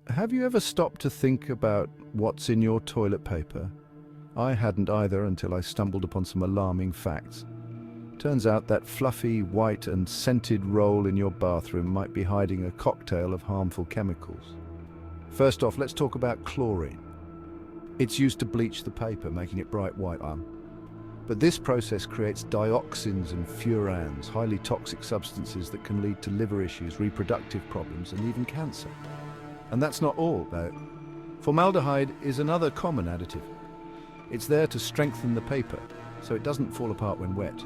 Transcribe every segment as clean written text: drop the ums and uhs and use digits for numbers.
Have you ever stopped to think about what's in your toilet paper? I hadn't either until I stumbled upon some alarming facts. Turns out that fluffy, white and scented roll in your bathroom might be hiding a cocktail of harmful chemicals. First off, let's talk about chlorine. It's used to bleach the paper, making it bright white. But this process creates dioxins and furans, highly toxic substances that can lead to liver issues, reproductive problems, and even cancer. And that's not all, though. Formaldehyde is another common additive. It's there to strengthen the paper, so it doesn't fall apart when wet.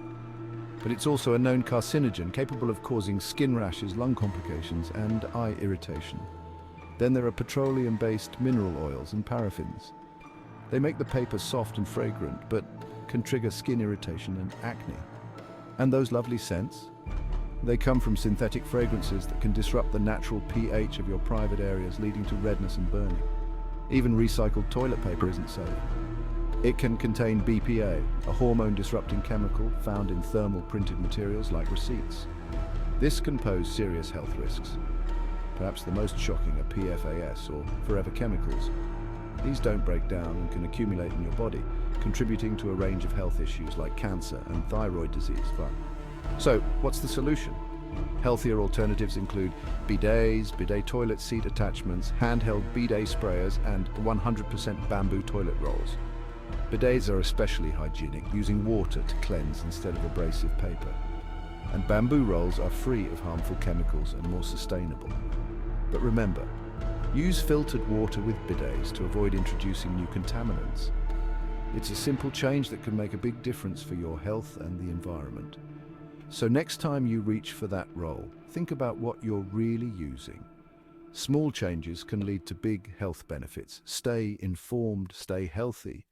But it's also a known carcinogen capable of causing skin rashes, lung complications, and eye irritation. Then there are petroleum-based mineral oils and paraffins. They make the paper soft and fragrant, but can trigger skin irritation and acne. And those lovely scents? They come from synthetic fragrances that can disrupt the natural pH of your private areas, leading to redness and burning. Even recycled toilet paper isn't safe. It can contain BPA, a hormone-disrupting chemical found in thermal printed materials like receipts. This can pose serious health risks. Perhaps the most shocking are PFAS, or forever chemicals. These don't break down and can accumulate in your body, contributing to a range of health issues like cancer and thyroid disease. So, what's the solution? Healthier alternatives include bidets, bidet toilet seat attachments, handheld bidet sprayers, and 100% bamboo toilet rolls. Bidets are especially hygienic, using water to cleanse instead of abrasive paper. And bamboo rolls are free of harmful chemicals and more sustainable. But remember, use filtered water with bidets to avoid introducing new contaminants. It's a simple change that can make a big difference for your health and the environment. So next time you reach for that roll, think about what you're really using. Small changes can lead to big health benefits. Stay informed, stay healthy,